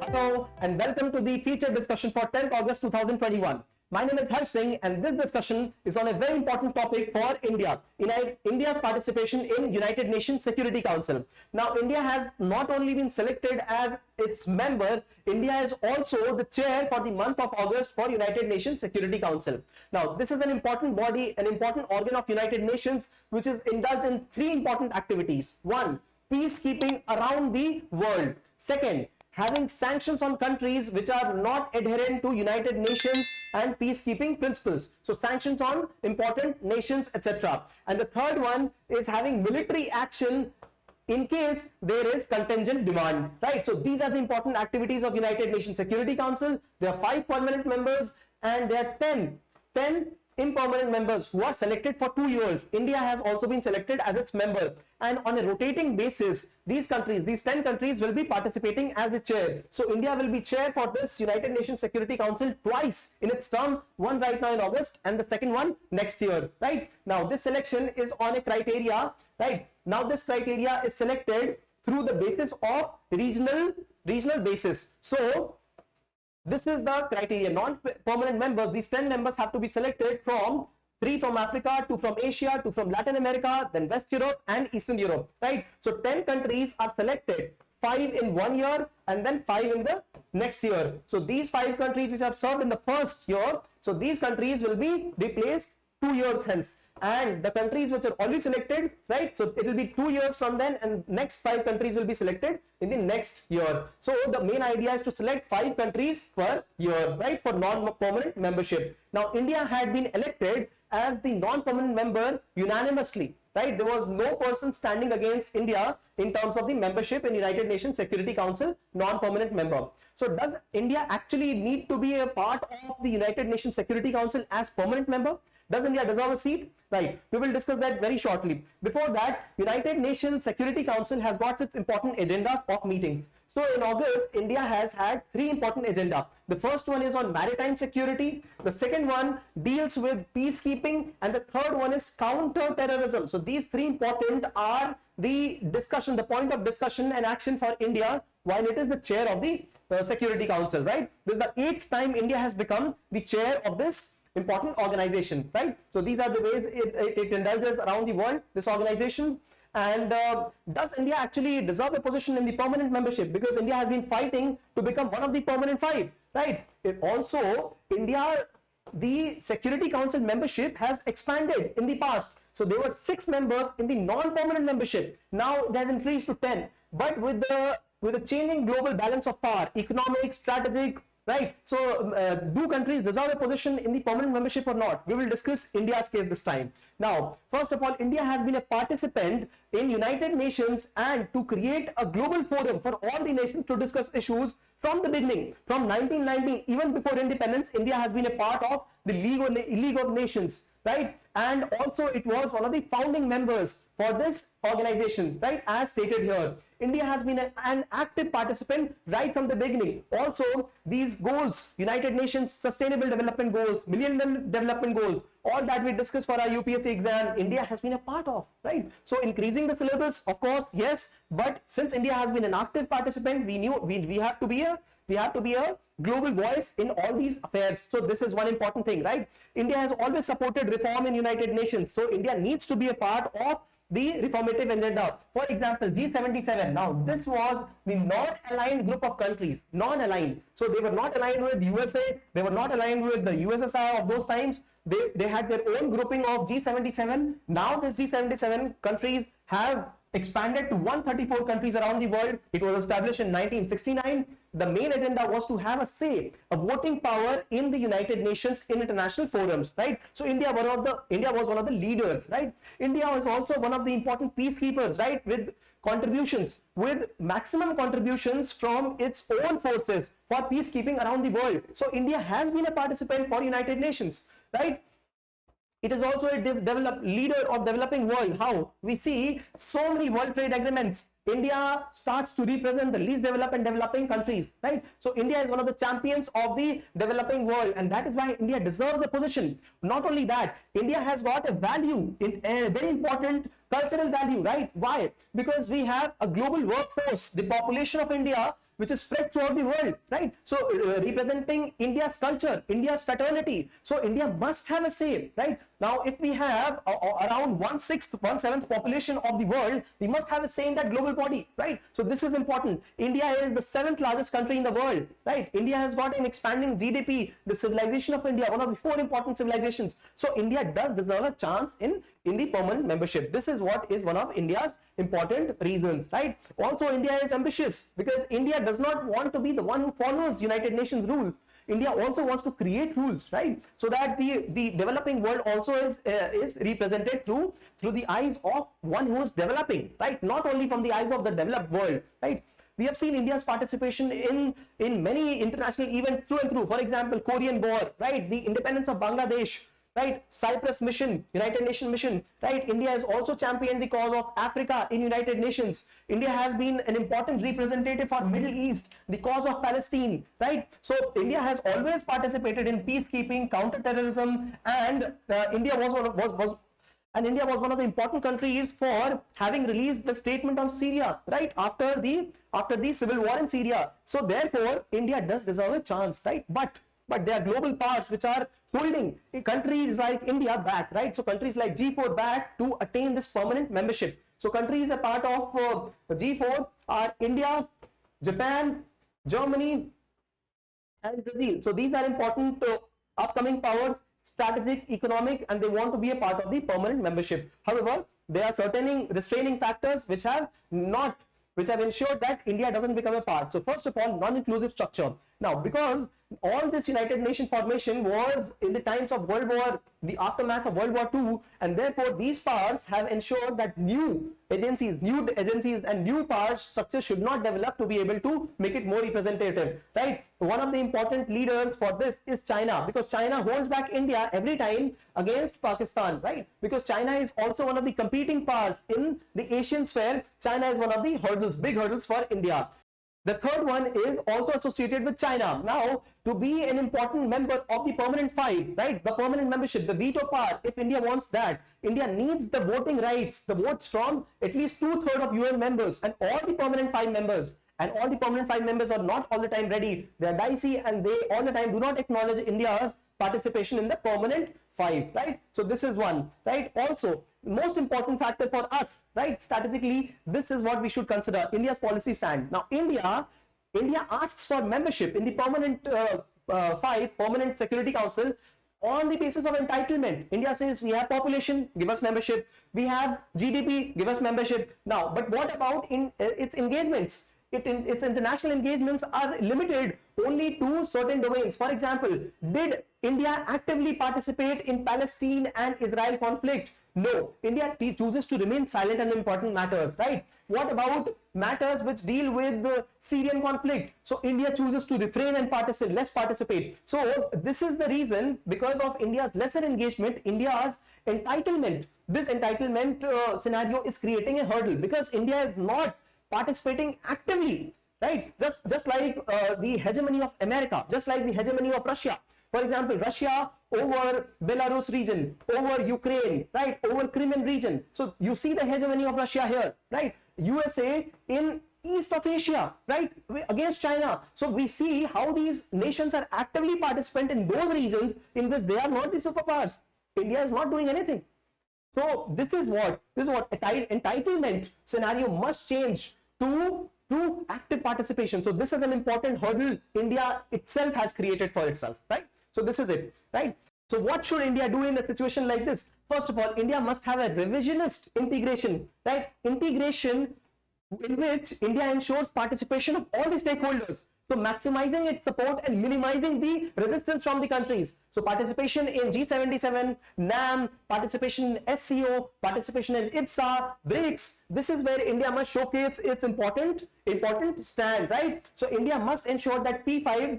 Hello and welcome to the feature discussion for 10th August 2021. My name is Harsh Singh and this discussion is on a very important topic for India, India's participation in United Nations Security Council. Now, India has not only been selected as its member, India is also the chair for the month of August for United Nations Security Council. Now, this is an important body, an important organ of United Nations, which is indulged in three important activities. One, peacekeeping around the world. Second, having sanctions on countries which are not adherent to United Nations and peacekeeping principles. So sanctions on important nations, etc. And the third one is having military action in case there is contingent demand, right? So these are the important activities of United Nations Security Council. There are 5 permanent members and there are 10 impermanent members who are selected for 2 years. India has also been selected as its member, and on a rotating basis, these 10 countries will be participating as the chair. So India will be chair for this United Nations Security Council twice in its term, one right now in August and the second one next year, right? Now this selection is on a criteria, right? Now this criteria is selected through the basis of regional basis. So this is the criteria. Non-permanent members, these 10 members have to be selected from 3 from Africa, 2 from Asia, 2 from Latin America, then West Europe and Eastern Europe, right? So 10 countries are selected, 5 in 1 year and then 5 in the next year. So these 5 countries which have served in the first year, so these countries will be replaced 2 years hence. And the countries which are already selected, right? So it will be 2 years from then, and next 5 countries will be selected in the next year. So the main idea is to select 5 countries per year, right? For non-permanent membership. Now India had been elected as the non-permanent member unanimously, right? There was no person standing against India in terms of the membership in United Nations Security Council non-permanent member. So does India actually need to be a part of the United Nations Security Council as permanent member? Does India deserve a seat? Right. We will discuss that very shortly. Before that, United Nations Security Council has got its important agenda of meetings. So in August, India has had 3 important agenda. The first one is on maritime security. The second one deals with peacekeeping. And the third one is counter-terrorism. So these 3 important are the discussion, the point of discussion and action for India while it is the chair of the Security Council, right? This is the 8th time India has become the chair of this important organization, right? So these are the ways it indulges around the world, this organization. And does India actually deserve a position in the permanent membership? Because India has been fighting to become one of the permanent 5, right? It also, India, the Security Council membership has expanded in the past. So there were 6 members in the non-permanent membership. Now it has increased to 10. But with the changing global balance of power, economic, strategic, right? So do countries deserve a position in the permanent membership or not? We will discuss India's case this time. Now, first of all, India has been a participant in United Nations and to create a global forum for all the nations to discuss issues from the beginning. From 1990, even before independence, India has been a part of the League of Nations, right? And also it was one of the founding members for this organization, right? As stated here, India has been an active participant right from the beginning. Also, these goals, United Nations Sustainable Development Goals, Millennium Development Goals, all that we discussed for our UPSC exam, India has been a part of, right? So increasing the syllabus, of course, yes, but since India has been an active participant, we knew we have to be a global voice in all these affairs. So this is one important thing, right? India has always supported reform in United Nations. So India needs to be a part of the reformative agenda. For example, G77. Now, this was the non-aligned group of countries, non-aligned. So they were not aligned with USA. They were not aligned with the USSR of those times. They had their own grouping of G77. Now this G77 countries have expanded to 134 countries around the world. It was established in 1969. The main agenda was to have a say, a voting power in the United Nations in international forums, right? So India was one of the leaders, right? India was also one of the important peacekeepers, right? With maximum contributions from its own forces for peacekeeping around the world. So India has been a participant for United Nations, right? It is also a leader of developing world. How? We see so many World Trade Agreements, India starts to represent the least developed and developing countries, right? So India is one of the champions of the developing world, and that is why India deserves a position. Not only that, India has got a value, a very important cultural value, right? Why? Because we have a global workforce, the population of India, which is spread throughout the world, right? So representing India's culture, India's fraternity. So India must have a say, right? Now, if we have around 1/6, 1/7 population of the world, we must have a say in that global body, right? So this is important. India is the 7th largest country in the world, right? India has got an expanding GDP, the civilization of India, one of the 4 important civilizations. So India does deserve a chance in the permanent membership. This is what is one of India's important reasons, right? Also, India is ambitious because India does not want to be the one who follows United Nations rule. India also wants to create rules, right? So that the developing world also is represented through the eyes of one who is developing, right? Not only from the eyes of the developed world, right? We have seen India's participation in many international events through and through. For example, Korean War, right? The independence of Bangladesh, right? Cyprus mission, United Nations mission, right? India has also championed the cause of Africa in United Nations. India has been an important representative for Middle East, the cause of Palestine, right? So India has always participated in peacekeeping, counter-terrorism, and India was one of the important countries for having released the statement on Syria, right? After the civil war in Syria. So therefore, India does deserve a chance, right? But there are global powers which are holding countries like India back, right? So countries like G4 back to attain this permanent membership. So countries a part of G4 are India, Japan, Germany, and Brazil. So these are important upcoming powers, strategic, economic, and they want to be a part of the permanent membership. However, there are certain restraining factors which have ensured that India doesn't become a part. So first of all, non-inclusive structure. Now, because all this United Nations formation was in the times of the aftermath of World War II, and therefore these powers have ensured that new agencies and new power structures should not develop to be able to make it more representative, right? One of the important leaders for this is China, because China holds back India every time against Pakistan, right? Because China is also one of the competing powers in the Asian sphere. China is one of the big hurdles for India. The third one is also associated with China. Now, to be an important member of the permanent 5, right? The permanent membership, the veto power, if India wants that, India needs the voting rights, the votes from at least 2/3 of UN members and all the permanent 5 members. And all the permanent 5 members are not all the time ready. They are dicey and they all the time do not acknowledge India's participation in the permanent 5, right? So this is one, right? Also, most important factor for us, right? Strategically, this is what we should consider, India's policy stand. Now, India asks for membership in the permanent 5, Permanent Security Council, on the basis of entitlement. India says we have population, give us membership. We have GDP, give us membership. Now, but what about its engagements? Its international engagements are limited only to certain domains. For example, did India actively participate in Palestine and Israel conflict? No. India chooses to remain silent on important matters, right? What about matters which deal with the Syrian conflict? So India chooses to refrain and less participate. So this is the reason, because of India's lesser engagement, India's entitlement, this entitlement scenario is creating a hurdle, because India is not participating actively, right? Just like the hegemony of America, just like the hegemony of Russia. For example, Russia over Belarus region, over Ukraine, right? Over Crimean region. So you see the hegemony of Russia here, right? USA in East of Asia, right? Against China. So we see how these nations are actively participant in those regions in which they are not the superpowers. India is not doing anything. So this is what entitlement scenario must change to active participation. So this is an important hurdle India itself has created for itself, right? So this is it, right? So what should India do in a situation like this? First of all, India must have a revisionist integration, right? Integration in which India ensures participation of all the stakeholders. So maximizing its support and minimizing the resistance from the countries. So participation in G77, NAM, participation in SCO, participation in IPSA, BRICS. This is where India must showcase its important stand, right? So India must ensure that P5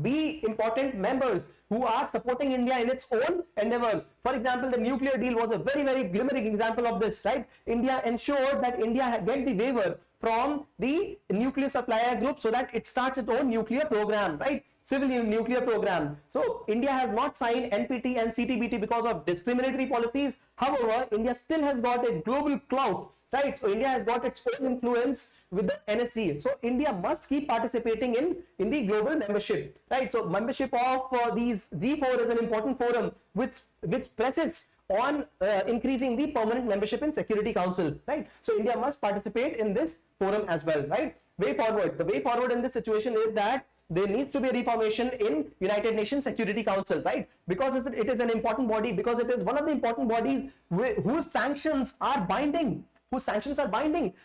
be important members who are supporting India in its own endeavors. For example, the nuclear deal was a very glimmering example of this, right? India ensured that India get the waiver from the nuclear supplier group so that it starts its own nuclear program, right? Civil nuclear program. So India has not signed NPT and CTBT because of discriminatory policies. However, India still has got a global clout, right? So India has got its own influence with the NSC. So India must keep participating in the global membership, right? So membership of these G4 is an important forum which presses on increasing the permanent membership in Security Council, right? So India must participate in this forum as well, right? Way forward. The way forward in this situation is that there needs to be a reformation in United Nations Security Council, right? Because it is an important body, because it is one of the important bodies whose sanctions are binding,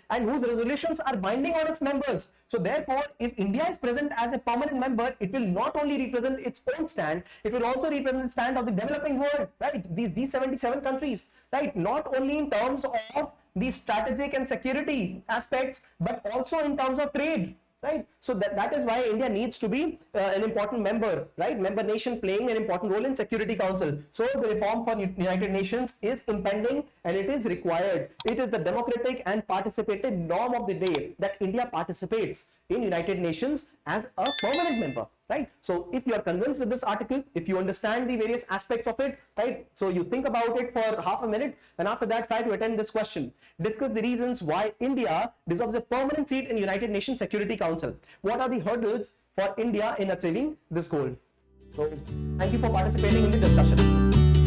and whose resolutions are binding on its members. So therefore, if India is present as a permanent member, it will not only represent its own stand, it will also represent the stand of the developing world, right? These G77 countries, right? Not only in terms of the strategic and security aspects, but also in terms of trade, right? So that is why India needs to be an important member, right? Member nation playing an important role in Security Council. So the reform for United Nations is impending and it is required. It is the democratic and participative norm of the day that India participates in United Nations as a permanent member, right? So if you are convinced with this article, if you understand the various aspects of it, right? So you think about it for half a minute and after that try to attend this question. Discuss the reasons why India deserves a permanent seat in United Nations Security Council. What are the hurdles for India in achieving this goal? So thank you for participating in the discussion.